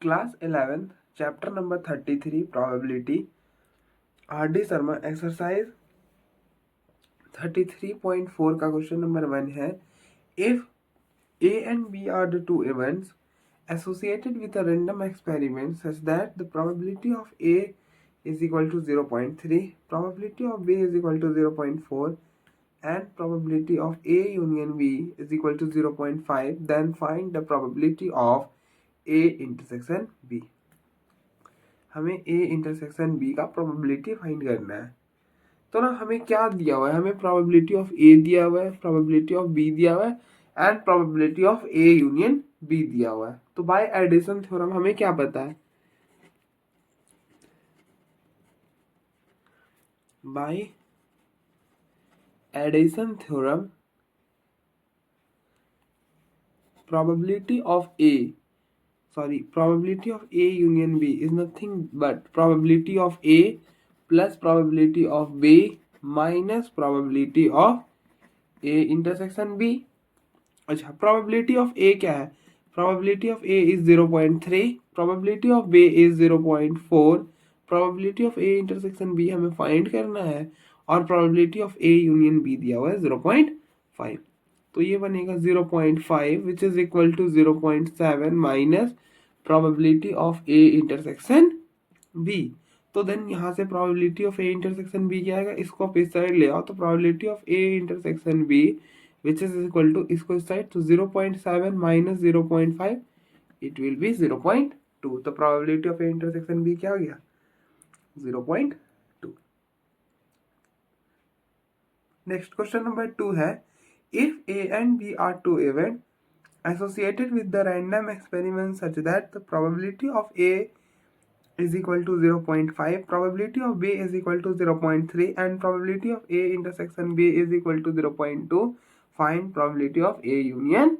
Class 11th chapter number 33 probability RD. Sharma exercise 33.4 का question number 1 है। If A and B are the two events associated with a random experiment such that the probability of A is equal to 0.3, probability of B is equal to 0.4 and probability of A union B is equal to 0.5, then find the probability of A intersection B। हमें A intersection B का probability find करना है। तो ना हमें क्या दिया हुआ है, हमें प्रोबेबिलिटी ऑफ A दिया हुआ है, प्रोबेबिलिटी ऑफ B दिया हुआ है and probability of A union B दिया हुआ है। तो बाय एडिशन थ्योरम हमें क्या पता है, by addition theorem probability of A union B is nothing but probability of A plus probability of B minus probability of A intersection B। अच्छा, probability of A क्या है, probability of A is 0.3, probability of B is 0.4, probability of A intersection B हमें find करना है और probability of A union B दिया हुआ है 0.5। तो ये बनेगा 0.5 which is equal to 0.7 minus probability of A intersection B। तो देन यहाँ से probability of A intersection B क्या आएगा, इसको आप इस साइड ले आओ तो probability of A intersection B which is equal to इसको इस साइड, तो 0.7 माइनस 0.5 इट विल बी 0.2। तो probability of A intersection B क्या आ गया, 0.2। नेक्स्ट क्वेश्चन नंबर 2 है। If A and B are two events associated with the random experiment such that the probability of A is equal to 0.5, probability of B is equal to 0.3 and probability of A intersection B is equal to 0.2, find probability of A union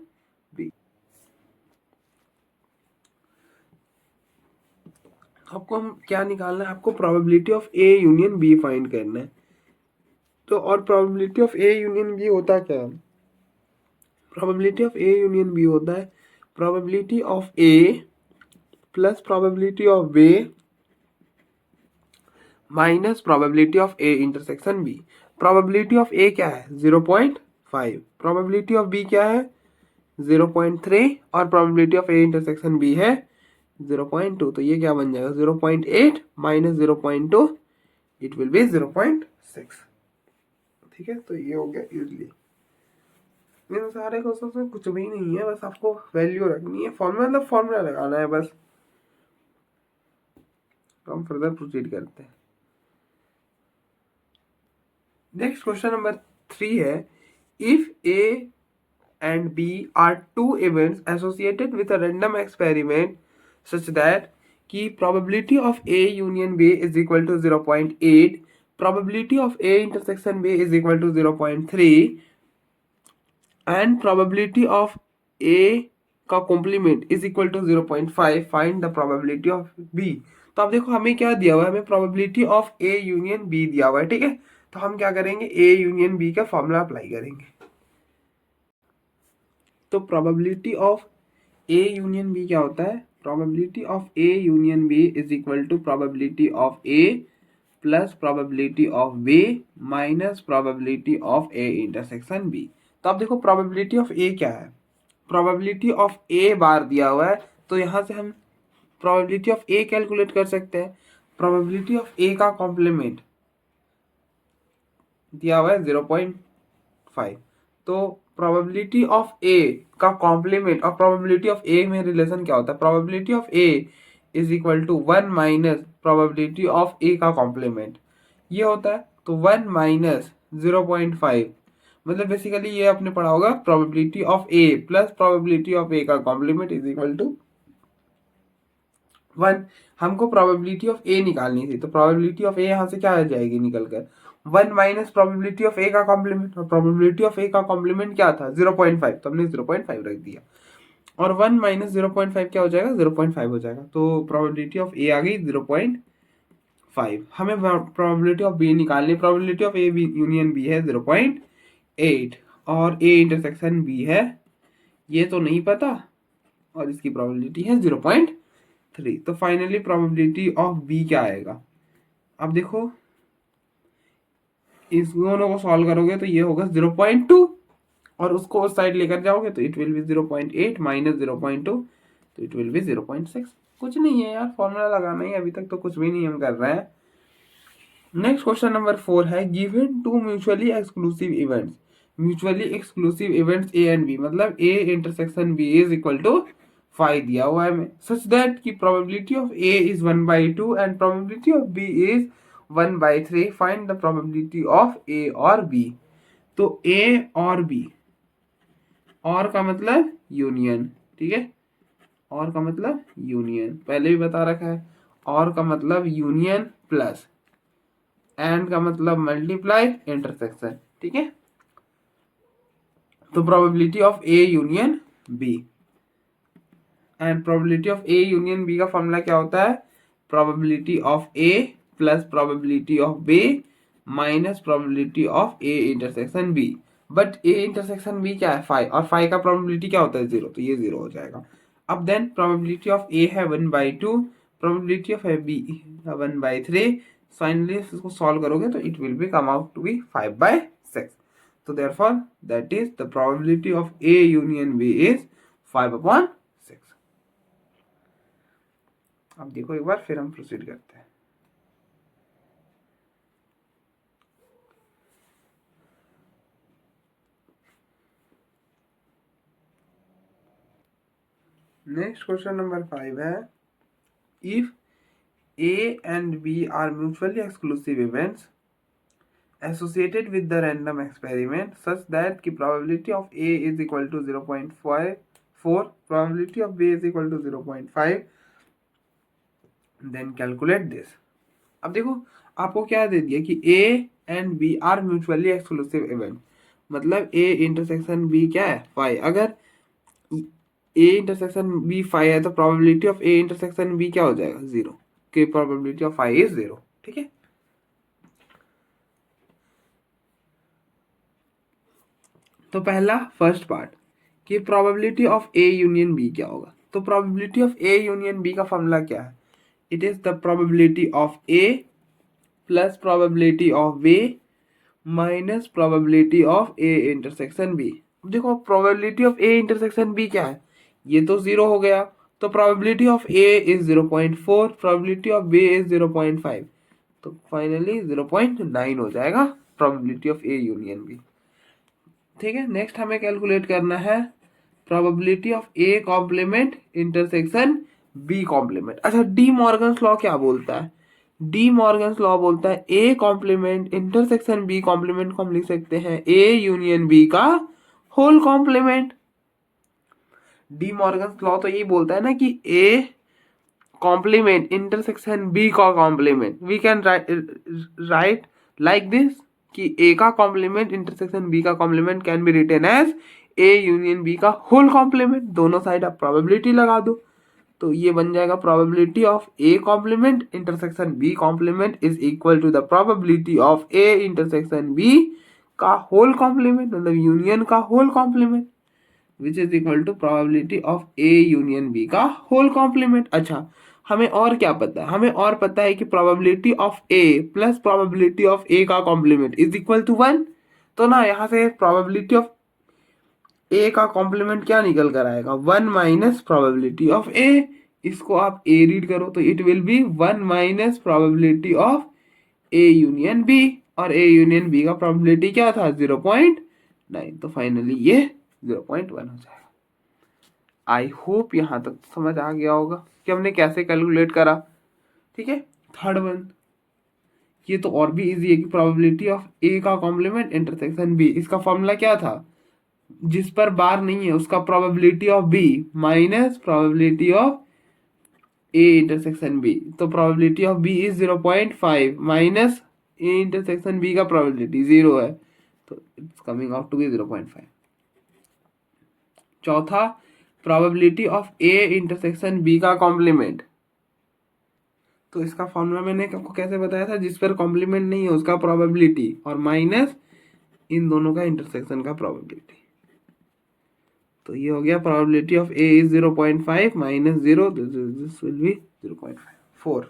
B। आपको हम क्या निकालना है, आपको probability of A union B find करना है। तो और probability of A union B होता क्या है, probability of A union B होता है probability of A plus probability of B minus probability of A intersection B. Probability of A क्या है 0.5, प्रोबेबिलिटी ऑफ बी क्या है 0.3 और probability of A intersection B है 0.2। तो ये क्या बन जाएगा 0.8 माइनस 0.2 इट विल बी 0.6। ठीक है, तो ये हो गया इजली। इन सारे क्वेश्चन में कुछ भी नहीं है, बस आपको वैल्यू रखनी है, फॉर्मूला लगाना है बस। तो हम फर्दर प्रोसीड करते हैं। नेक्स्ट क्वेश्चन नंबर 3 है। If A and B are two events associated with a random experiment such that की probability of A union B is equal to 0.8, probability of A intersection B is equal to 0.3 and probability of A का complement is equal to 0.5, find the probability of B. तो अब देखो हमें क्या दिया हुआ है, हमें probability of A union B दिया हुआ है। ठीक है, तो हम क्या करेंगे, ए यूनियन बी का फॉर्मूला अप्लाई करेंगे। तो probability of A union B क्या होता है, probability of A union B is equal to probability of A plus probability of B minus probability of A intersection B. तो अब देखो probability of A क्या है, प्रोबेबिलिटी ऑफ ए बार दिया हुआ है, तो यहाँ से हम प्रोबेबिलिटी ऑफ ए कैलकुलेट कर सकते हैं। प्रोबेबिलिटी ऑफ ए का कॉम्प्लीमेंट दिया हुआ है 0.5, तो प्रोबेबिलिटी ऑफ ए का कॉम्प्लीमेंट और प्रोबेबिलिटी ऑफ ए में रिलेशन क्या होता है, probability of A is equal to 1 minus probability of A का कॉम्प्लीमेंट, ये होता है। तो 1 माइनस 0.5 मतलब बेसिकली ये आपने पढ़ा होगा probability of A plus probability of A का कॉम्प्लीमेंट इज इक्वल टू 1। हमको प्रोबेबिलिटी ऑफ ए निकालनी थी, तो प्रोबेबिलिटी ऑफ ए यहाँ से क्या आ जाएगी निकल कर 1 माइनस प्रोबेबिलिटी ऑफ ए का कॉम्प्लीमेंट, और प्रोबेबिलिटी ऑफ ए का कॉम्प्लीमेंट क्या था 0.5, तो हमने 0.5 रख दिया और 1 माइनस 0.5 क्या हो जाएगा 0.5 हो जाएगा। तो प्रोबेबिलिटी ऑफ ए आ गई 0.5। हमें प्रोबेबिलिटी ऑफ बी निकालनी, probability of A union B है 0.8 और ए इंटरसेक्शन बी है ये तो नहीं पता और इसकी प्रोबेबिलिटी है 0.3। 3। तो फाइनली प्रोबेबिलिटी ऑफ बी क्या आएगा? अब देखो इस दोनों को सॉल्व करोगे तो ये होगा 0.2 और उसको उस साइड लेकर जाओगे तो इट विल बी 0.8 माइनस 0.2 तो इट विल बी 0.6। कुछ नहीं है यार, फॉर्मूला लगाना ही, अभी तक तो कुछ भी नहीं हम कर रहे हैं। नेक्स्ट क्वेश्चन नंबर 4 है given two mutually exclusive events. Mutually exclusive events A and B, मतलब A intersection B is equal to 5 दिया हुआ है हमें, सच दैट की probability of A is 1/2 and probability of B is 1/3। Find the probability of A और B. तो ए और B, और का मतलब यूनियन, ठीक है, और का मतलब यूनियन, पहले भी बता रखा है। और का मतलब यूनियन प्लस एंड का मतलब मल्टीप्लाई इंटरसेक्शन, ठीक है। तो probability of A union B, and probability of A union B का फॉर्मूला क्या होता है? Probability of A plus probability of B minus probability of A intersection B. But A intersection B क्या है? 5, और 5 का प्रोबेबिलिटी क्या होता है? 0, तो ये 0 हो जाएगा। अब देन प्रोबेबिलिटी ऑफ ए है 1/2, प्रोबेबिलिटी ऑफ बी 1/3। फाइनली इसको सॉल्व करोगे तो it will be come out to be 5/6। तो therefore that is the probability of A union B is 5/6। अब देखो एक बार, फिर हम प्रोसीड करते हैं। नेक्स्ट क्वेश्चन नंबर 5 है if A and B are mutually exclusive events associated with the random experiment such that the probability of A is equal to 0.54, probability of B is equal to 0.5, then calculate this। अब देखो आपको क्या दे दिया कि A and B are mutually exclusive event, मतलब A intersection B क्या है? 5। अगर A इंटरसेक्शन B 5 है तो probability of A intersection B क्या हो जाएगा? 0, की प्रोबेबिलिटी ऑफ 5 इज 0, ठीक है। तो पहला फर्स्ट पार्ट कि probability of A union B क्या होगा? तो probability of A union B का फॉर्मूला क्या है? It is the probability of A plus probability of B minus probability of A intersection B. देखो probability of A intersection B क्या है? ये तो 0 हो गया, तो probability of A is 0.4, probability of B is 0.5, तो फाइनली 0.9 हो जाएगा probability of A union B, ठीक है। नेक्स्ट हमें कैलकुलेट करना है probability of A complement intersection B complement. अच्छा, डी मॉर्गन्स लॉ क्या बोलता है? डी मॉर्गन्स लॉ बोलता है A complement intersection B complement को हम लिख सकते हैं ए यूनियन बी का whole complement. De Morgan's law तो यही बोलता है ना कि ए कॉम्प्लीमेंट इंटरसेक्शन बी का complement, we can write like this कि ए का कॉम्प्लीमेंट इंटरसेक्शन बी का complement can be written as A union B का होल कॉम्प्लीमेंट। दोनों साइड आप प्रोबेबिलिटी लगा दो तो ये बन जाएगा probability of A complement intersection B complement is equal to the probability of A intersection B का होल कॉम्प्लीमेंट, मतलब यूनियन का whole complement, which is equal to probability of A union B का होल कॉम्प्लीमेंट। अच्छा, हमें और क्या पता है? हमें और पता है कि probability of A plus probability of A का कॉम्प्लीमेंट इज इक्वल टू 1। तो ना यहाँ से प्रोबेबिलिटी ऑफ ए का कॉम्प्लीमेंट क्या निकल कर आएगा? 1 माइनस प्रोबेबिलिटी ऑफ ए। इसको आप ए रीड करो तो it will be 1 minus probability of A union B, और ए यूनियन बी का प्रोबेबिलिटी क्या था? 0.9, तो फाइनली ये 0.1 हो जाएगा। आई होप यहाँ तक समझ आ गया होगा कि हमने कैसे कैलकुलेट करा, ठीक है। थर्ड वन, ये तो और भी इजी है कि प्रोबेबिलिटी ऑफ ए का कॉम्प्लीमेंट इंटरसेक्शन बी, इसका फॉर्मूला क्या था? जिस पर बार नहीं है उसका probability of B minus probability of A intersection B, तो probability of B is 0.5 minus A intersection B का प्रोबेबिलिटी 0 है, तो it's coming out to be 0.5। चौथा, probability of A intersection B का कॉम्प्लीमेंट, तो इसका फॉर्मूला मैंने आपको कैसे बताया था? जिस पर कॉम्प्लीमेंट नहीं है उसका प्रोबेबिलिटी और माइनस इन दोनों का इंटरसेक्शन का प्रोबेबिलिटी। तो ये हो गया probability of A is 0.5 minus 0, this will be 0.4.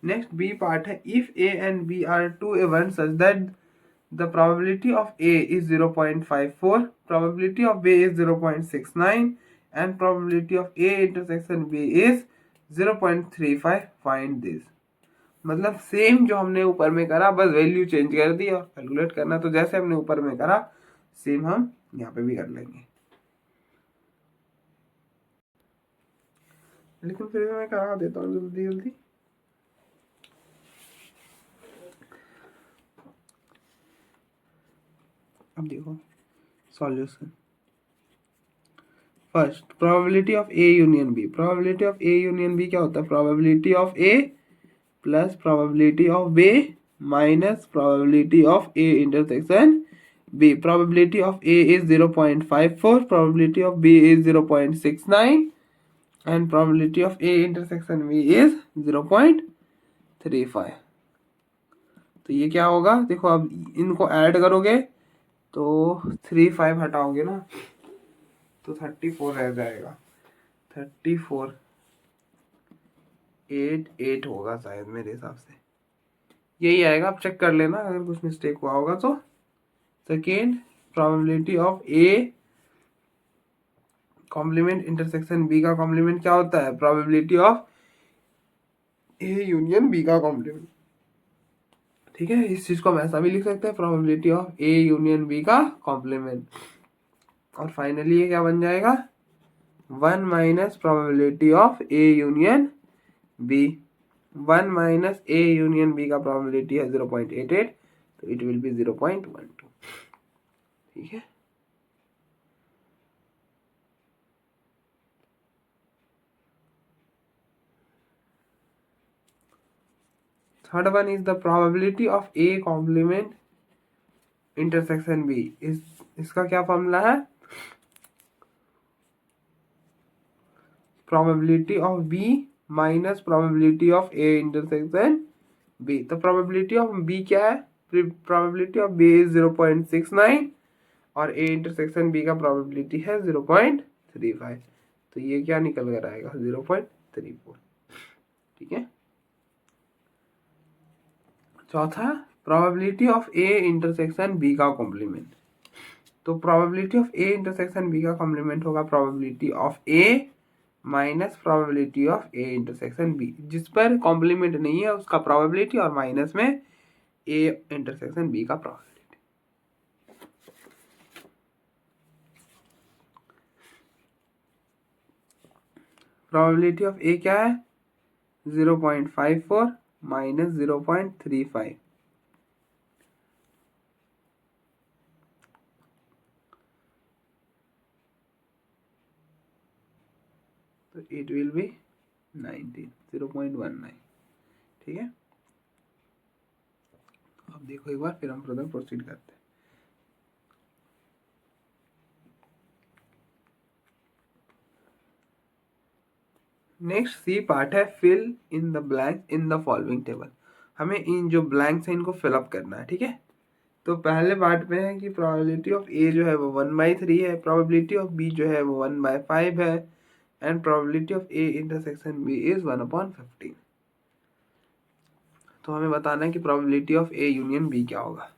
Next B part है, if A and B are two events such that the probability of A is 0.54, probability of B is 0.69 and probability of A intersection B is 0.35. find this. मतलब same जो हमने ऊपर में करा, बस value change कर दी और कैलकुलेट करना. तो जैसे हमने ऊपर में करा सेम हम यहाँ पे भी कर लेंगे. लेकिन फिर मैं करा देता हूँ जल्दी जल्दी. अब देखो solution. First, probability of A union B. Probability of A union B क्या होता है? Probability of A plus probability of B minus probability of A intersection B. Probability of A is 0.54, probability of B is 0.69 and probability of A intersection B is 0.35. तो ये क्या होगा? देखो अब इनको ऐड करोगे तो 35 हटाओगे ना तो 34 रह जाएगा. 34 8 होगा शायद मेरे हिसाब से, यही आएगा. आप चेक कर लेना अगर कुछ मिस्टेक हुआ होगा तो. Second, probability of A complement intersection B का कॉम्प्लीमेंट क्या होता है? Probability of A union B का कॉम्प्लीमेंट. ठीक है, इस चीज को हम ऐसा भी लिख सकते हैं, probability of A union B का कॉम्प्लीमेंट. और फाइनली ये क्या बन जाएगा? 1 minus probability of A union B. 1 minus A union B का प्रोबेबिलिटी है 0.88, तो इट विल बी 0.12. ठीक है. Third one is the probability of A complement intersection B. इसका क्या फॉर्मूला है? Probability of B minus probability of A intersection B. तो probability of B क्या है? प्रोबेबिलिटी ऑफ बी इज 0.69 और ए इंटरसेक्शन बी का प्रोबेबिलिटी है 0.35. तो ये क्या निकल कर आएगा? 0.34. ठीक है. चौथा, probability of A intersection B का कॉम्प्लीमेंट. तो probability of A intersection B का कॉम्प्लीमेंट होगा probability of A minus probability of A intersection B. जिस पर कॉम्प्लीमेंट नहीं है उसका प्रोबेबिलिटी और माइनस में ए इंटरसेक्शन बी का प्रोबेबिलिटी. प्रोबेबिलिटी ऑफ ए क्या है? 0.54 माइनस 0.35. तो इट विल बी 0.19. ठीक है. अब देखो एक बार, फिर हम फर्दर प्रोसीड करते हैं. नेक्स्ट सी पार्ट है, fill in the blank in the following table. हमें इन जो ब्लैंक्स हैं इनको फिलअप करना है. ठीक है. तो पहले पार्ट में है कि प्रोबेबिलिटी ऑफ ए जो है वो 1/3 है, प्रोबेबिलिटी ऑफ बी जो है वो 1/5 है and probability of A intersection B is 1/15. तो हमें बताना है कि probability of A union B क्या होगा.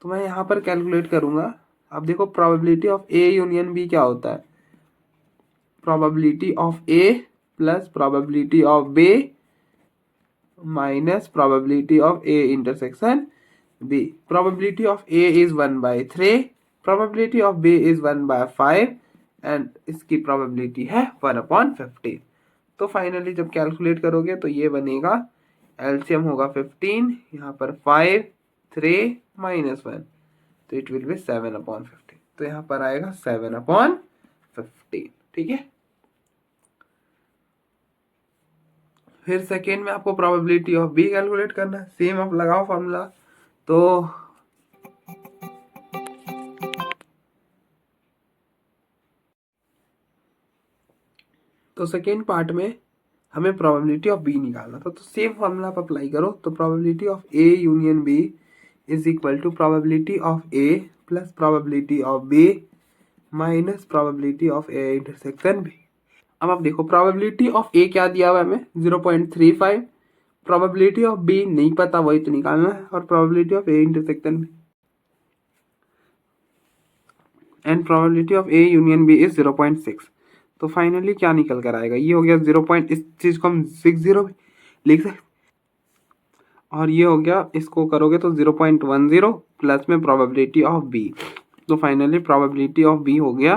तो मैं यहाँ पर कैलकुलेट करूंगा. अब देखो probability of A union B क्या होता है? Probability of A plus probability of B minus probability of A intersection B. Probability of A is 1/3, probability of B is 1/5 and इसकी प्रोबेबिलिटी है 1/15. तो फाइनली जब कैलकुलेट करोगे तो ये बनेगा, एलसीएम होगा 15, यहाँ पर 5 3 माइनस 1, तो इट विल बी 7/15. तो यहाँ पर आएगा 7/15. ठीक है. फिर सेकेंड में आपको प्रोबेबिलिटी ऑफ बी कैलकुलेट करना है. सेम आप लगाओ फॉर्मूला. तो सेकेंड पार्ट में हमें प्रोबेबिलिटी ऑफ बी निकालना था. तो सेम फॉर्मूला आप अप्लाई करो. तो probability of A union B is equal to probability of A plus probability of B minus probability of A intersection B. अब आप देखो प्रोबेबिलिटी ऑफ ए क्या दिया हुआ है हमें 0.35, प्रोबेबिलिटी ऑफ बी नहीं पता, वही तो निकालना है, और probability of A intersection B and probability of A union B is 0.6। तो फाइनली क्या निकल कर आएगा, ये हो गया 0 पॉइंट, इस चीज को हम 60 लिख सकते, और ये हो गया, इसको करोगे तो 0.10 प्लस में प्रोबेबिलिटी ऑफ बी, तो फाइनली प्रोबेबिलिटी ऑफ बी हो गया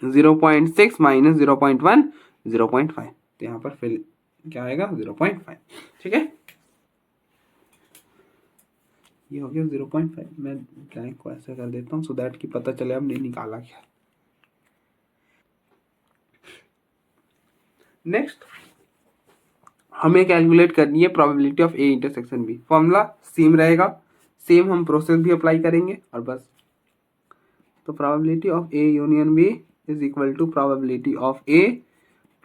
0.6 माइनस 0.1 0.5, तो यहाँ पर फिर क्या आएगा 0.5। ठीक है, ये हो गया 0.5। मैं ब्लैंक को ऐसे कर देता हूँ सो दैट कि पता चले हमने निकाला क्या। नेक्स्ट हमें कैलकुलेट करनी है probability of A intersection B. Formula same रहेगा, सेम हम प्रोसेस भी अप्लाई करेंगे और बस। तो probability of A union B is equal to probability of A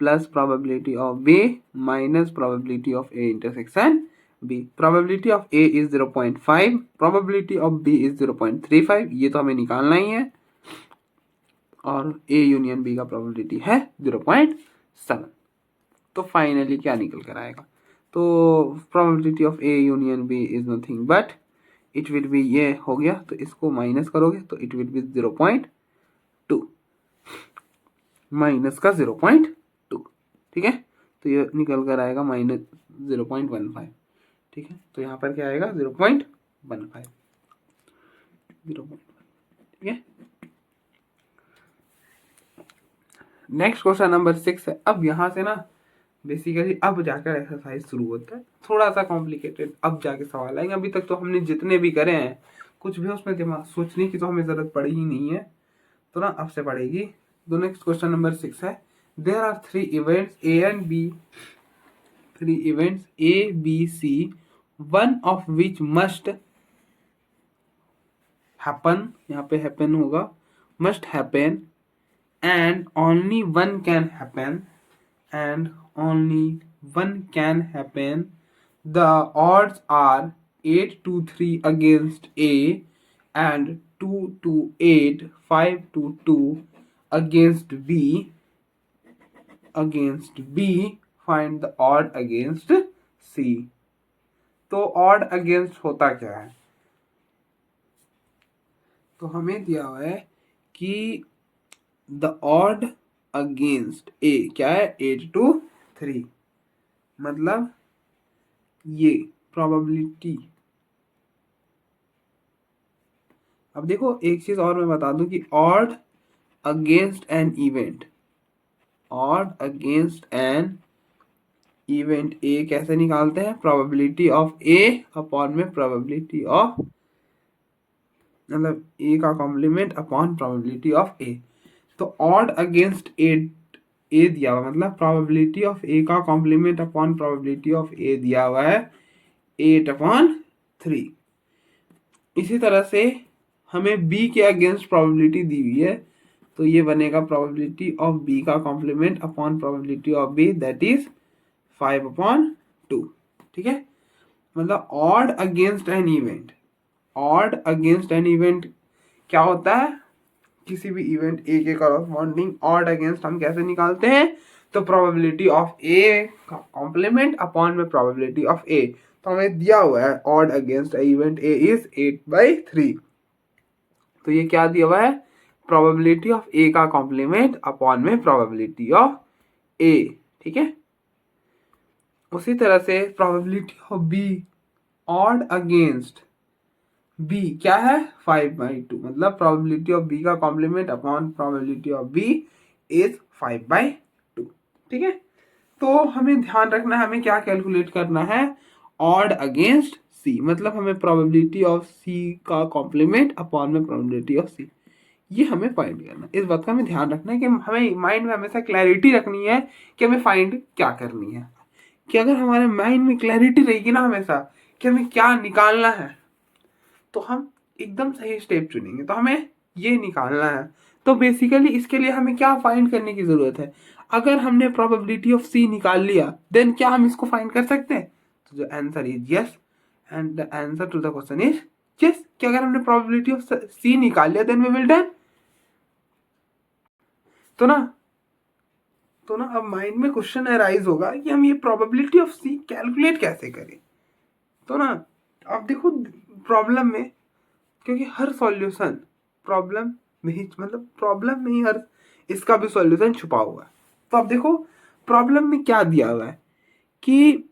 plus probability of B minus probability of A intersection B. Probability of A is 0.5, probability of B is 0.35, ये तो हमें निकालना ही है, और ए यूनियन बी का probability है 0.7। तो फाइनली क्या निकल कर आएगा, तो probability of A union B is nothing but it will be, ये हो गया तो इसको माइनस करोगे तो इट विल बी 0.2 माइनस का 0.2। ठीक है, तो ये निकल कर आएगा माइनस 0.15। ठीक है, तो यहाँ पर क्या आएगा 0.15। ठीक है, नेक्स्ट क्वेश्चन नंबर 6 है। अब यहाँ से ना बेसिकली अब जाकर एक्सरसाइज शुरू होता है, थोड़ा सा कॉम्प्लिकेटेड अब जाके सवाल आएंगे। अभी तक तो हमने जितने भी करे हैं कुछ भी उसमें दिमाग सोचने की तो हमें जरूरत पड़ी ही नहीं है, तो ना अब से पड़ेगी। तो नेक्स्ट क्वेश्चन नंबर 6 है, there are 3 events A and B, 3 events A B C, one of which must happen, यहाँ पे हैपन होगा, must happen and only one can happen, and only one can happen. The odds are 8 to 3 against A and 2 to 8, 5 to 2 against B. Against B, find the odd against C. तो odd against होता क्या है, तो हमें दिया हुआ है कि द ऑड अगेंस्ट ए क्या है 8 to 3, मतलब ये प्रोबेबिलिटी। अब देखो एक चीज और मैं बता दूं कि odd against an event, odd against an event A कैसे निकालते हैं, प्रोबेबिलिटी ऑफ ए अपॉन में प्रोबेबिलिटी ऑफ, मतलब ए का कॉम्प्लीमेंट अपॉन प्रोबेबिलिटी ऑफ ए। तो ऑड अगेंस्ट ए दिया हुआ, मतलब प्रोबेबिलिटी ऑफ ए का कॉम्प्लीमेंट अपॉन प्रोबेबिलिटी ऑफ ए दिया हुआ है 8/3। इसी तरह से हमें बी के अगेंस्ट प्रोबेबिलिटी दी हुई है, तो ये बनेगा प्रोबेबिलिटी ऑफ बी का complement upon probability of B, that is 5/2। ठीक है, मतलब odd against an event, odd against an event क्या होता है, किसी भी इवेंट ए के करस्पॉन्डिंग ऑड अगेंस्ट हम कैसे निकालते हैं, तो प्रोबेबिलिटी ऑफ ए का कॉम्प्लीमेंट अपॉन में प्रोबेबिलिटी ऑफ ए। तो हमें दिया हुआ है odd against event A is 8/3, तो ये क्या दिया हुआ है, प्रोबेबिलिटी ऑफ ए का कॉम्प्लीमेंट अपॉन में प्रोबेबिलिटी ऑफ ए। ठीक है, उसी तरह से probability of B odd against B क्या है 5/2, मतलब प्रोबेबिलिटी ऑफ बी का complement upon probability of B is 5/2। ठीक है, तो हमें ध्यान रखना है हमें क्या कैलकुलेट करना है, ऑड अगेंस्ट सी, मतलब हमें प्रोबेबिलिटी ऑफ सी का कॉम्प्लीमेंट अपॉन में प्रोबेबिलिटी ऑफ सी, ये हमें फाइंड करना है। इस बात का हमें ध्यान रखना है कि हमें माइंड में हमेशा क्लैरिटी रखनी है कि हमें फाइंड क्या करनी है, कि अगर हमारे माइंड में क्लैरिटी रहेगी ना हमेशा कि हमें क्या निकालना है, तो हम एकदम सही स्टेप चुनेंगे। तो हमें ये निकालना है, तो बेसिकली इसके लिए हमें क्या फाइंड करने की जरूरत है, अगर हमने प्रोबेबिलिटी ऑफ सी निकाल लिया देन क्या हम इसको फाइंड कर सकते हैं, तो जो answer is yes, and the answer to the question is yes कि अगर हमने प्रोबेबिलिटी ऑफ सी निकाल लिया देन वी विल डन। तो ना अब माइंड में क्वेश्चन अराइज होगा कि हम ये प्रोबेबिलिटी ऑफ सी कैलकुलेट कैसे करें। तो ना अब देखो प्रॉब्लम में, क्योंकि हर सॉल्यूशन प्रॉब्लम में ही, मतलब प्रॉब्लम में ही हर इसका भी सॉल्यूशन छुपा हुआ है। तो अब देखो प्रॉब्लम में क्या दिया हुआ है कि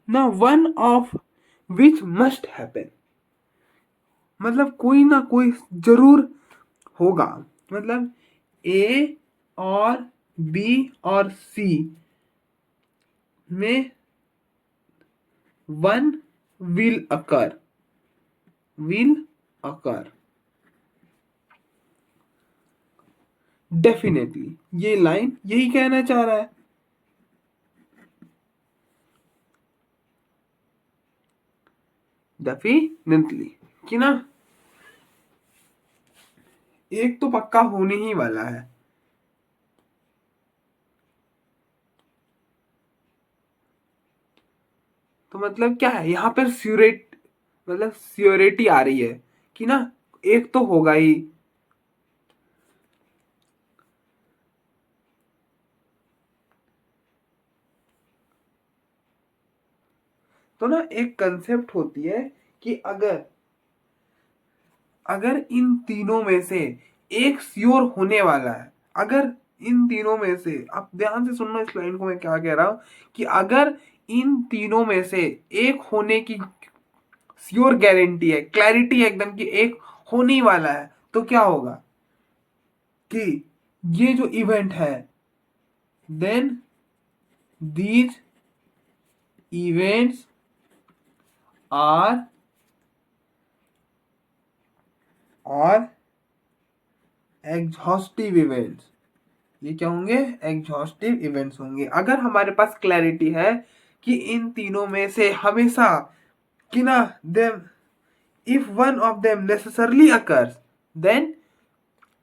ना one of which must happen, मतलब कोई ना कोई जरूर होगा, मतलब ए और बी और सी में वन will occur, डेफिनेटली ये लाइन यही कहना चाह रहा है। डेफिनेटली कि ना एक तो पक्का होने ही वाला है। तो मतलब क्या है यहाँ पर मतलब श्योरिटी आ रही है कि ना एक तो होगा ही। तो ना एक कंसेप्ट होती है कि अगर इन तीनों में से एक श्योर होने वाला है, अगर इन तीनों में से, आप ध्यान से सुनना इस लाइन को मैं क्या कह रहा हूं, कि अगर इन तीनों में से एक होने की श्योर गारंटी है, क्लैरिटी है एकदम कि एक होने ही वाला है, तो क्या होगा कि ये जो इवेंट है देन दीज इवेंट्स आर और एग्जॉस्टिव इवेंट्स, ये क्या होंगे, एग्जॉस्टिव इवेंट्स होंगे। अगर हमारे पास क्लैरिटी है कि इन तीनों में से हमेशा कि ना them if one of them necessarily occurs then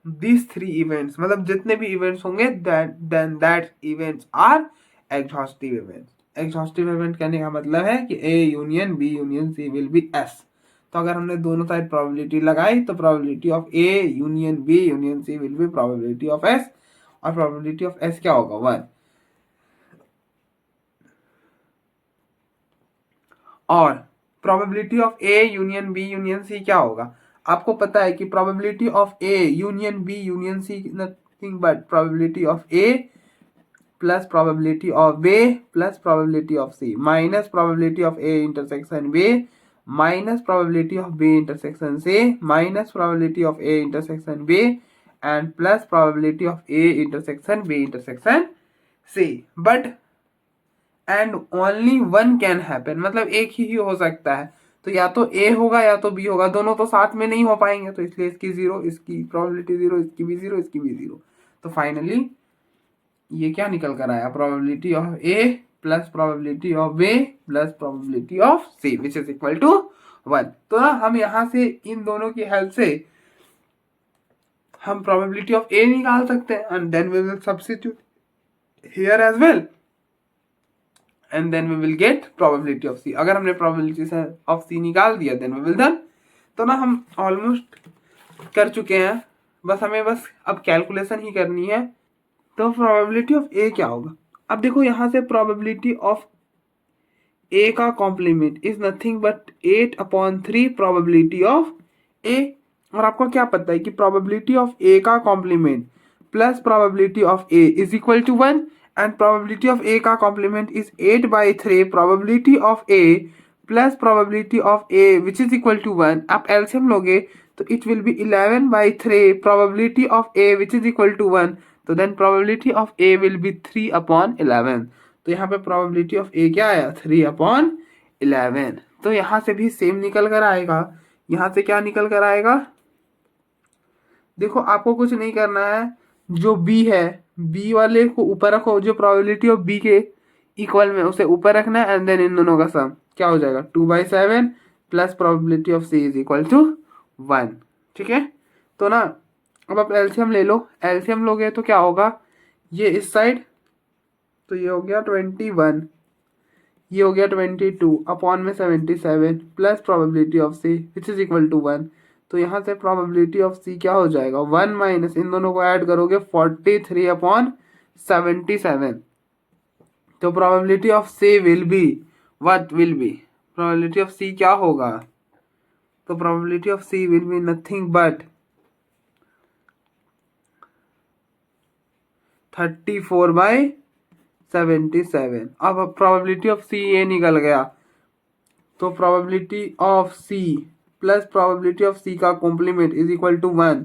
these three events, मतलब जितने भी इवेंट्स होंगे then that events are exhaustive events। exhaustive event कहने का मतलब है कि A union B union C will be S। तो अगर हमने दोनों साइड प्रोबेबिलिटी लगाई तो probability of A union B union C will be probability of S, और प्रोबेबिलिटी ऑफ S क्या होगा 1। और probability of A union B union C क्या होगा, आपको पता है कि probability of A union B union C nothing but probability of A plus probability of B plus probability of C minus probability of A intersection B minus probability of B intersection C minus probability of A intersection B and plus probability of A intersection B intersection C। But and only one can happen, मतलब एक ही हो सकता है। तो या तो ए होगा या तो बी होगा, दोनों तो साथ में नहीं हो पाएंगे, तो इसलिए इसकी जीरो, इसकी प्रोबेबिलिटी जीरो, इसकी भी जीरो, इसकी भी जीरो। तो फाइनली ये क्या निकल कर आया, probability of A plus probability of B plus probability of C which is equal to 1। तो ना हम यहां से इन दोनों की हेल्प से हम प्रोबेबिलिटी ऑफ ए निकाल सकते हैं and then we will substitute here as well and then we will get probability of C. अगर हमने प्रोबेबिलिटी ऑफ सी निकाल दिया देन वी विल डन। तो ना हम ऑलमोस्ट कर चुके हैं, बस हमें बस अब कैलकुलेशन ही करनी है। तो प्रोबेबिलिटी ऑफ ए क्या होगा, अब देखो यहां से प्रोबेबिलिटी ऑफ ए का complement is nothing but 8/3 probability of A. और आपको क्या पता है कि प्रोबेबिलिटी ऑफ ए का complement plus probability of A is equal to 1 and probability of A का complement is 8/3 probability of A plus probability of A which is equal to 1। आप LCM लोगे तो it will be 11/3 probability of A which is equal to 1। तो then probability of A will be 3/11। तो यहाँ पे probability of A क्या आया 3/11। तो यहाँ से भी सेम निकल कर आएगा, यहाँ से क्या निकल कर आएगा, देखो आपको कुछ नहीं करना है, जो बी है बी वाले को ऊपर रखो, जो प्रोबेबिलिटी ऑफ बी के इक्वल में उसे ऊपर रखना है एंड देन इन दोनों का सम क्या हो जाएगा 2/7 plus probability of C is equal to 1। ठीक है, तो ना अब आप एलसीएम ले लो, एलसीएम लोगे तो क्या होगा, ये इस साइड तो ये हो गया 21, ये हो गया 22 अपॉन में 77 plus probability of C which is equal to 1। तो यहाँ से प्रोबेबिलिटी ऑफ सी क्या हो जाएगा 1 माइनस इन दोनों को ऐड करोगे 43 अपॉन 77। तो probability of C will be what will be probability of C क्या होगा। तो probability of C will be nothing but 34/77। अब प्रोबेबिलिटी ऑफ सी ये निकल गया तो probability of C plus probability of C का कॉम्प्लीमेंट इज इक्वल टू 1।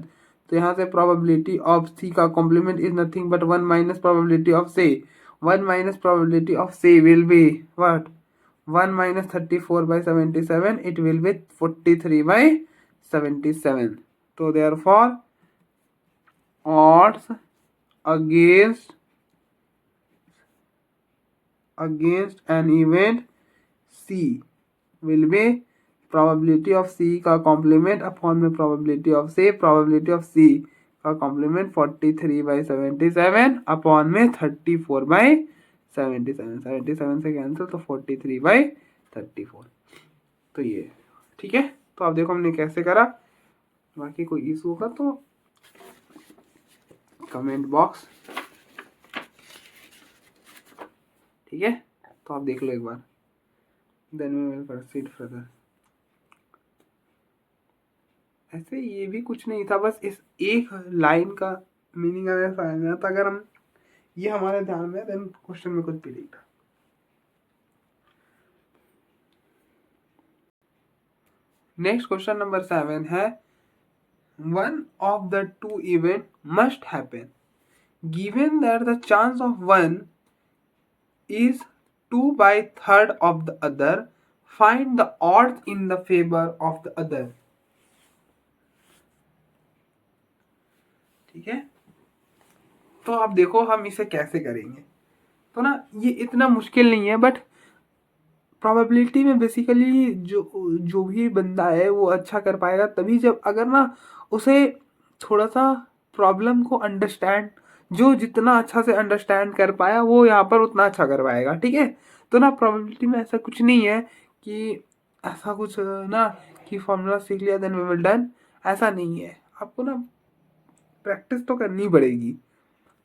तो यहाँ से प्रोबेबिलिटी ऑफ सी का complement is nothing but 1 minus probability of C. 1 minus probability of C will be what 1 minus 34/77 it will be 43/77। तो therefore odds against an event C will be probability of C का complement upon में probability of C का complement 43/77 upon में 34/77। 77 से cancel तो 43/34। तो ये ठीक है। तो आप देखो हमने कैसे करा। बाकी कोई इशू होगा तो कमेंट बॉक्स, ठीक है। तो आप देख लो एक बार, then we will proceed further. ऐसे ये भी कुछ नहीं था, बस इस एक लाइन का मीनिंग अगर समझना था, अगर हम ये हमारे ध्यान में, देन क्वेश्चन में कुछ भी नहीं था। नेक्स्ट क्वेश्चन नंबर 7 है one of the two event must happen given that the chance of one is 2/3 of the other, find the odds in the favor of the other। ठीक है। तो आप देखो हम इसे कैसे करेंगे। तो ना ये इतना मुश्किल नहीं है, बट प्रोबेबिलिटी में बेसिकली जो भी बंदा है वो अच्छा कर पाएगा तभी, जब अगर ना उसे थोड़ा सा प्रॉब्लम को अंडरस्टैंड, जो जितना अच्छा से अंडरस्टैंड कर पाया वो यहाँ पर उतना अच्छा कर पाएगा। ठीक है। तो ना प्रोबेबिलिटी में ऐसा कुछ नहीं है कि ऐसा कुछ ना कि फॉर्मूला सीख लिया देन वी विल डन, ऐसा नहीं है। आपको ना प्रैक्टिस तो करनी पड़ेगी।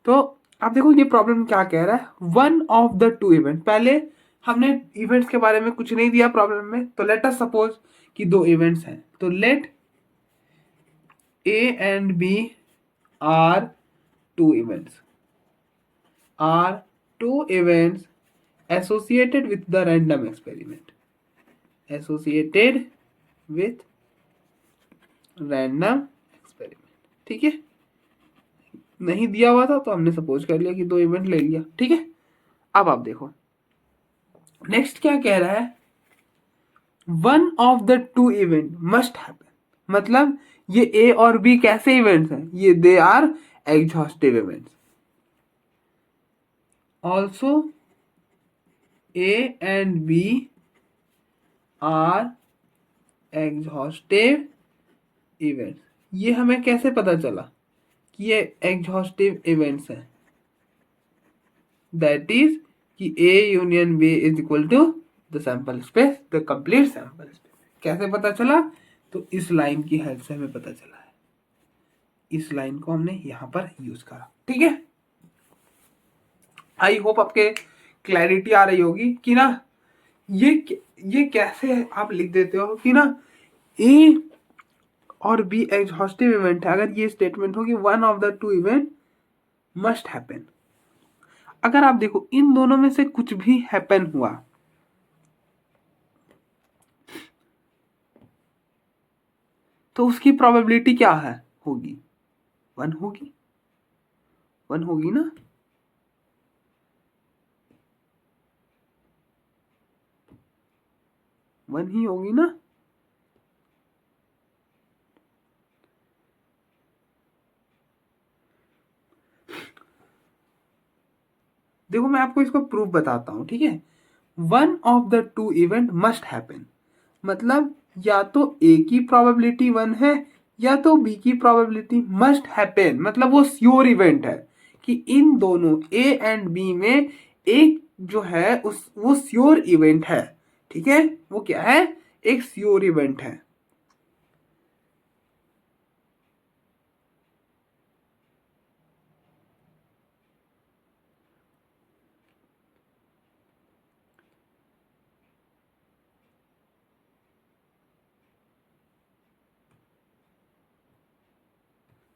तो आप देखो ये प्रॉब्लम क्या कह रहा है, one of the two event. पहले हमने इवेंट्स के बारे में कुछ नहीं दिया प्रॉब्लम में, तो लेट अस सपोज कि दो इवेंट्स हैं। तो late A and B are two events associated with the random experiment, ठीक है। नहीं दिया हुआ था तो हमने सपोज कर लिया कि दो इवेंट ले लिया। ठीक है। अब आप देखो नेक्स्ट क्या कह रहा है, one of the two event must happen. मतलब ये ए और बी कैसे इवेंट्स हैं, ये they are exhaustive events. Also A and B are exhaustive events. ये हमें कैसे पता चला कि ये एग्जॉस्टिव इवेंट्स हैं, दैट इज कि A union B is equal to the sample space, the complete sample space. कैसे पता चला, तो इस लाइन की हेल्प से हमें पता चला है। इस लाइन को हमने यहां पर यूज करा। ठीक है। आई होप आपके क्लैरिटी आ रही होगी कि ना ये कैसे आप लिख देते हो कि ना A और B एग्जॉस्टिव इवेंट है, अगर ये स्टेटमेंट हो कि one of the two event must happen. अगर आप देखो इन दोनों में से कुछ भी हैपन हुआ तो उसकी प्रोबेबिलिटी क्या है, होगी 1 होगी, 1 होगी ना। वन ही होगी ना। देखो मैं आपको इसको प्रूफ बताता हूं। ठीक है। One of the two event must happen, मतलब या तो ए की प्रोबेबिलिटी 1 है या तो बी की प्रोबेबिलिटी मस्ट हैपन, मतलब वो श्योर इवेंट है कि इन दोनों ए एंड बी में एक जो है वो श्योर इवेंट है, ठीक है, वो क्या है, एक श्योर इवेंट है।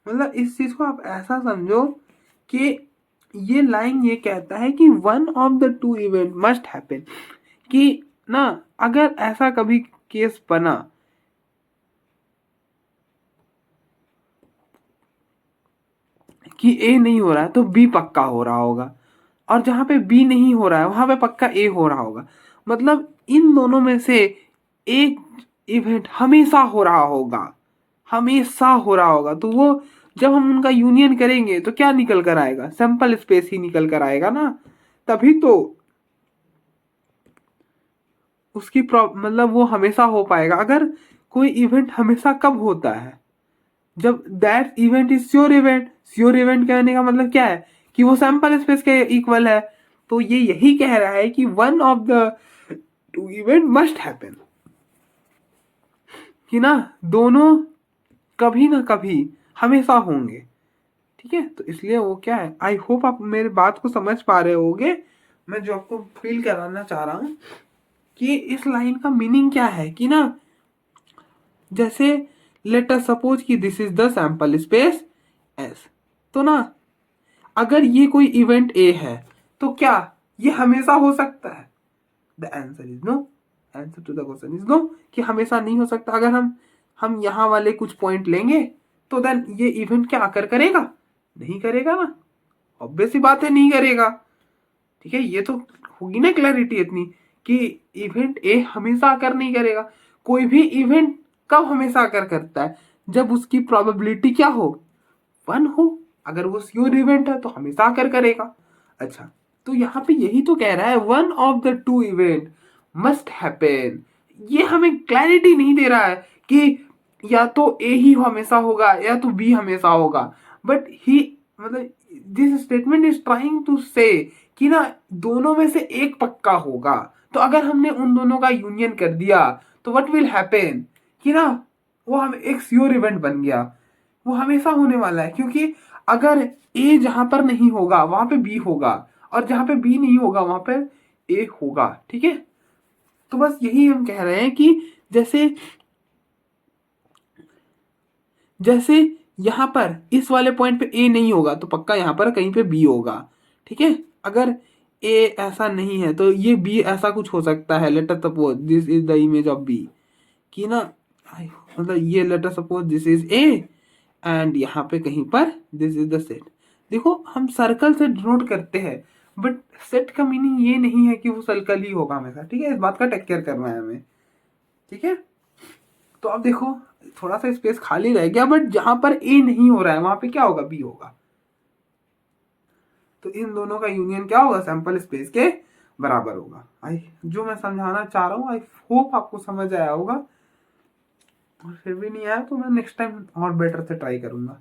मतलब इस चीज को आप ऐसा समझो कि ये लाइन ये कहता है कि one of the two event must happen, कि ना अगर ऐसा कभी केस बना कि ए नहीं हो रहा है तो बी पक्का हो रहा होगा, और जहां पे बी नहीं हो रहा है वहां पे पक्का ए हो रहा होगा। मतलब इन दोनों में से एक इवेंट हमेशा हो रहा होगा, हमेशा हो रहा होगा। तो वो जब हम उनका यूनियन करेंगे तो क्या निकल कर आएगा, सैंपल स्पेस ही निकल कर आएगा ना। तभी तो उसकी मतलब वो हमेशा हो पाएगा। अगर कोई इवेंट हमेशा कब होता है, जब that event is sure event. Sure event कहने का मतलब क्या है कि वो सैंपल स्पेस के इक्वल है। तो ये यही कह रहा है कि one of the two event must happen, कि ना दोनों कभी ना कभी हमेशा होंगे, ठीक है। तो इसलिए वो क्या है, आई होप आप मेरे बात को समझ पा रहे होगे। मैं जो आपको फील कराना चाह रहा हूं कि इस लाइन का मीनिंग क्या है, कि ना जैसे लेट अस सपोज कि this is the sample space S. तो ना अगर ये कोई इवेंट ए है तो क्या ये हमेशा हो सकता है, the answer is no. Answer to the question is no, कि हमेशा नहीं हो सकता। अगर हम यहाँ वाले कुछ पॉइंट लेंगे तो देन ये इवेंट क्या आकर करेगा, नहीं करेगा ना, ऑब्वियस सी बात है नहीं करेगा, ठीक है। ये तो होगी ना क्लैरिटी इतनी कि इवेंट ए हमेशा आकर नहीं करेगा। कोई भी इवेंट कब हमेशा आकर करता है, जब उसकी प्रोबेबिलिटी क्या हो, वन हो। अगर वो श्योर इवेंट है तो हमेशा आकर करेगा। अच्छा, तो यहाँ पे यही तो कह रहा है one of the two event must happen. ये हमें क्लैरिटी नहीं दे रहा है कि या तो ए ही हमेशा होगा या तो बी हमेशा होगा, बट ही मतलब this statement is trying to say कि ना दोनों में से एक पक्का होगा। तो अगर हमने उन दोनों का यूनियन कर दिया तो व्हाट विल हैपन, कि ना वो हम एक श्योर इवेंट बन गया, वो हमेशा होने वाला है। क्योंकि अगर ए जहां पर नहीं होगा वहां पे बी होगा, और जहां पे बी नहीं होगा वहां पर ए होगा, ठीक है। तो बस यही हम कह रहे हैं कि जैसे जैसे यहां पर इस वाले पॉइंट पे ए नहीं होगा तो पक्का यहां पर कहीं पे बी होगा, ठीक है। अगर ए ऐसा नहीं है तो ये बी ऐसा कुछ हो सकता है। Let us suppose this is the image of B, कि ना मतलब ये let us suppose this is A and यहाँ पे कहीं पर दिस इज द सेट। देखो हम सर्कल से डिनोट करते हैं, बट सेट का मीनिंग ये नहीं है कि वो सर्कल ही होगा हमेशा, ठीक है। इस बात का टेक केयर करना है हमें, ठीक है। तो अब देखो थोड़ा सा स्पेस खाली रह गया, बट जहां पर ए नहीं हो रहा है वहां पे क्या होगा, बी होगा। तो इन दोनों का यूनियन क्या होगा, सैंपल स्पेस के बराबर होगा। आई जो मैं समझाना चाह रहा हूँ आई होप आपको समझ आया होगा, और फिर भी नहीं आया तो मैं नेक्स्ट टाइम और बेटर से ट्राई करूंगा।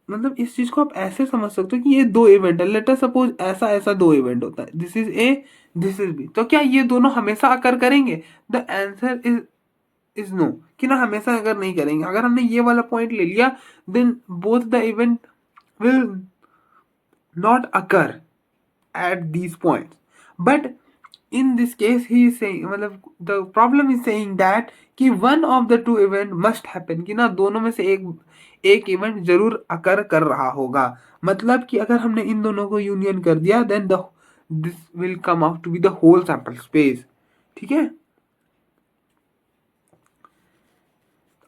मतलब इस चीज को आप ऐसे समझ सकते हो कि ये दो इवेंट है। लेट अस सपोज ऐसा ऐसा दो इवेंट होता है, this is A this is B. तो क्या ये दोनों हमेशा अकर करेंगे, द आंसर इज नो, कि ना हमेशा अगर नहीं करेंगे। अगर हमने ये वाला पॉइंट ले लिया then both the event will not occur at these points, but in this case he is saying मतलब the problem is saying that कि one of the two event must happen, कि ना दोनों में से एक इवेंट जरूर अकर कर रहा होगा। मतलब कि अगर हमने इन दोनों को यूनियन कर दिया then the this will come out to be the whole sample space, ठीक है।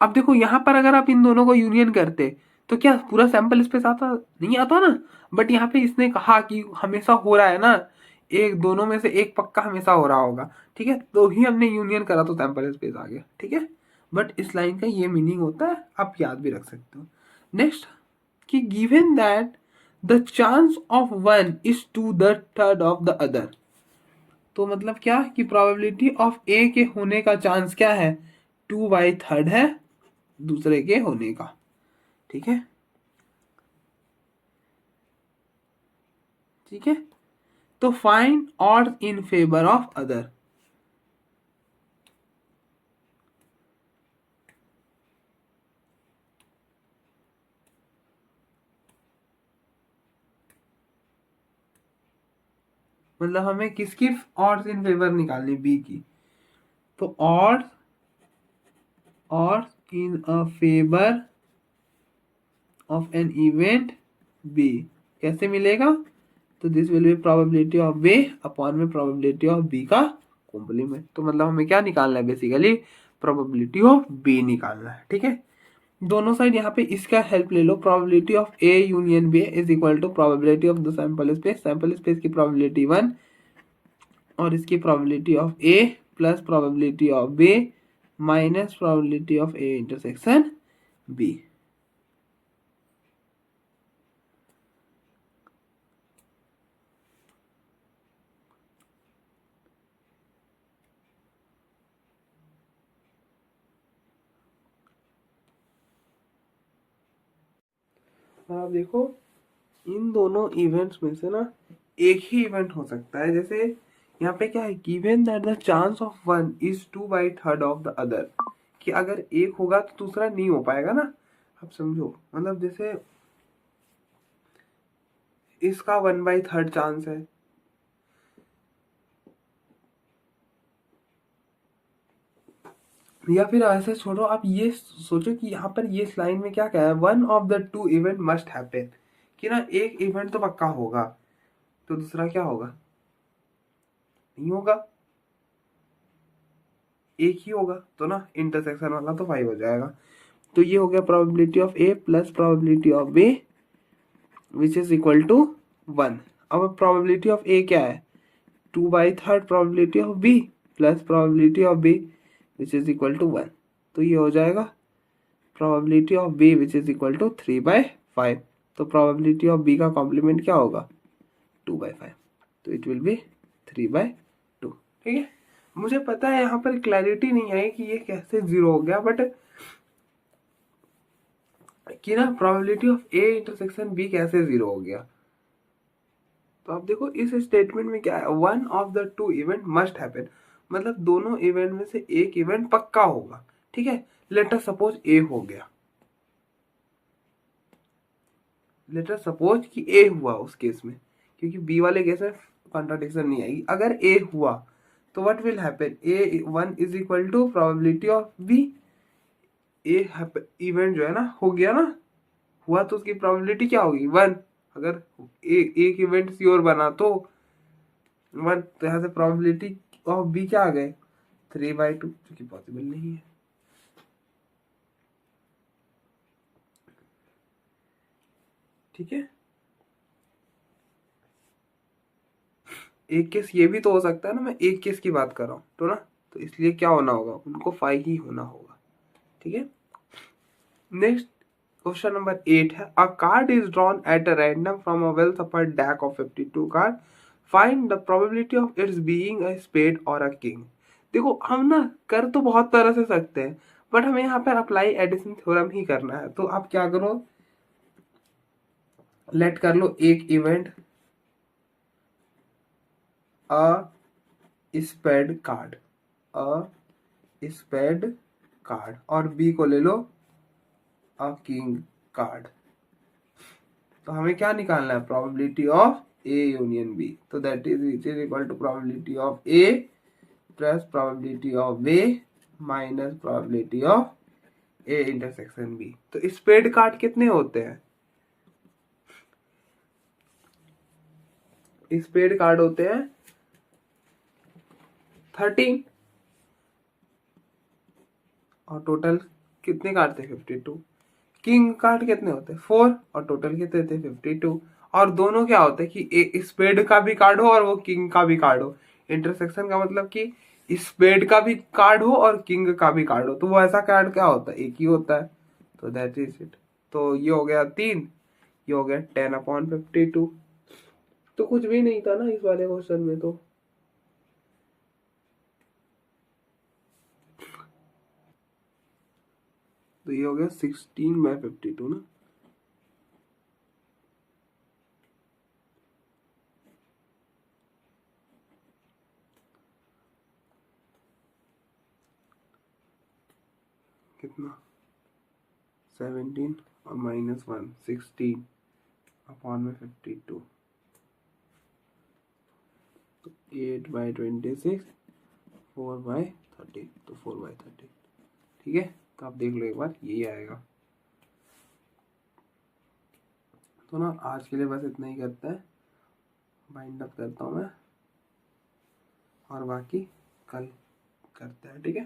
अब देखो यहाँ पर अगर आप इन दोनों को यूनियन करते तो क्या पूरा सैंपल स्पेस आता, नहीं आता ना। बट यहाँ पे इसने कहा कि हमेशा हो रहा है ना, एक दोनों में से एक पक्का हमेशा हो रहा होगा, ठीक है। तो ही हमने यूनियन करा तो सैंपल स्पेस आ गया, ठीक है। बट इस लाइन का ये मीनिंग होता है, आप याद भी रख सकते हो। नेक्स्ट, कि given that the chance of one is two the third of the other. तो मतलब क्या कि प्रोबेबिलिटी ऑफ ए के होने का चांस क्या है, 2/3 है, दूसरे के होने का। ठीक है, ठीक है। तो find odds in favour of other. मतलब हमें किसकी ऑड्स इन फेवर निकालनी, बी की। तो odds in a favour of an event B कैसे मिलेगा? तो this will be probability of A upon में प्रोबेबिलिटी ऑफ बी का कॉम्प्लीमेंट। तो मतलब हमें क्या निकालना है, बेसिकली प्रोबेबिलिटी ऑफ बी निकालना है। ठीक है, दोनों साइड यहाँ पे इसका हेल्प ले लो। Probability of A union B is equal to probability of the sample space की प्रोबेबिलिटी 1 और इसकी probability of A plus probability of B minus probability of A intersection B. आप देखो, इन दोनों इवेंट्स में से ना एक ही इवेंट हो सकता है। जैसे यहाँ पे क्या है, given that the chance of one is 2/3 of the other, कि अगर एक होगा तो दूसरा नहीं हो पाएगा ना। आप समझो, मतलब जैसे इसका 1/3 चांस है, या फिर ऐसे छोड़ो, आप ये सोचो कि यहाँ पर ये लाइन में क्या कहा है, one of the two event must happen, कि ना एक इवेंट तो पक्का होगा, तो दूसरा क्या होगा, नहीं होगा, एक ही होगा। तो ना इंटरसेक्शन वाला तो 5 हो जाएगा। तो ये हो गया probability of A plus probability of B which is equal to 1। अब प्रोबेबिलिटी ऑफ ए क्या है, 2/3 probability of B plus probability of B which is equal to 1। तो ये हो जाएगा probability of B which is equal to 3/5। तो probability of B का complement क्या होगा, 2/5। तो इट विल बी 3/2। ठीक है, मुझे पता है यहाँ पर क्लैरिटी नहीं आई कि ये कैसे 0 हो गया, बट कि ना probability of A intersection B कैसे 0 हो गया। तो आप देखो इस स्टेटमेंट में क्या है, one of the two event must happen, मतलब दोनों इवेंट में से एक इवेंट पक्का होगा। ठीक है, लेट अस सपोज ए हो गया, लेट अस सपोज कि ए हुआ उस केस में, क्योंकि बी वाले केस में कॉन्ट्राडिक्शन नहीं आएगी। अगर ए हुआ तो what will happen, A 1 is equal to probability of B. A event जो है ना हो गया ना, हुआ तो उसकी प्रोबेबिलिटी क्या होगी, 1। अगर एक इवेंट श्योर बना तो 1, तो यहाँ से प्रोबेबिलिटी ऑफ बी क्या आ गए, 3/2, जो कि पॉसिबल नहीं है। ठीक है, एक केस ये भी तो हो सकता है ना, मैं एक केस की बात कर रहा हूँ तो ना, तो इसलिए क्या होना होगा, उनको 5 ही होना होगा। ठीक है, नेक्स्ट क्वेश्चन नंबर 8 है, a card is drawn at a random from a well suffered deck of 52 card, find the probability of its being a spade और अ किंग। देखो हम ना कर तो बहुत तरह से सकते हैं, बट हमें यहाँ पर अप्लाई एडिशन थ्योरम ही करना है। तो आप क्या करो, लेट कर लो एक event a spade card, a spade card, और बी को ले लो अ किंग कार्ड। तो हमें क्या निकालना है, probability of A union B. तो that is equal to probability of A plus probability of B minus probability of A intersection B. तो स्पेड कार्ड कितने होते हैं, स्पेड कार्ड होते हैं 13, और टोटल कितने कार्ड थे, 52। किंग कार्ड कितने होते हैं, 4, और टोटल कितने थे, 52। और दोनों क्या होते हैं कि एक स्पेड का भी कार्ड हो और वो किंग का भी कार्ड हो। इंटरसेक्शन का मतलब कि स्पेड का भी कार्ड हो और किंग का भी कार्ड हो, तो वो ऐसा कार्ड क्या होता है, एक ही होता है। तो दैट इज इट। तो ये हो गया 3, ये हो गया 10/52। तो कुछ भी नहीं था ना इस वाले क्वेश्चन में। तो तो ये हो गया 16/52 ना। कितना 17 और -1 16 अपॉन में 52 तो 8/26 4/13 तो 4/13 ठीक है। तो आप देख लो एक बार यही आएगा। तो ना आज के लिए बस इतना ही करते हैं, बाइंड अप करता हूँ मैं और बाकी कल करते हैं ठीक है।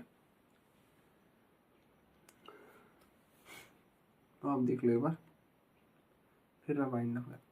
तो आप देख लो एक बार फिर मैं बाइंड अप करता हूँ।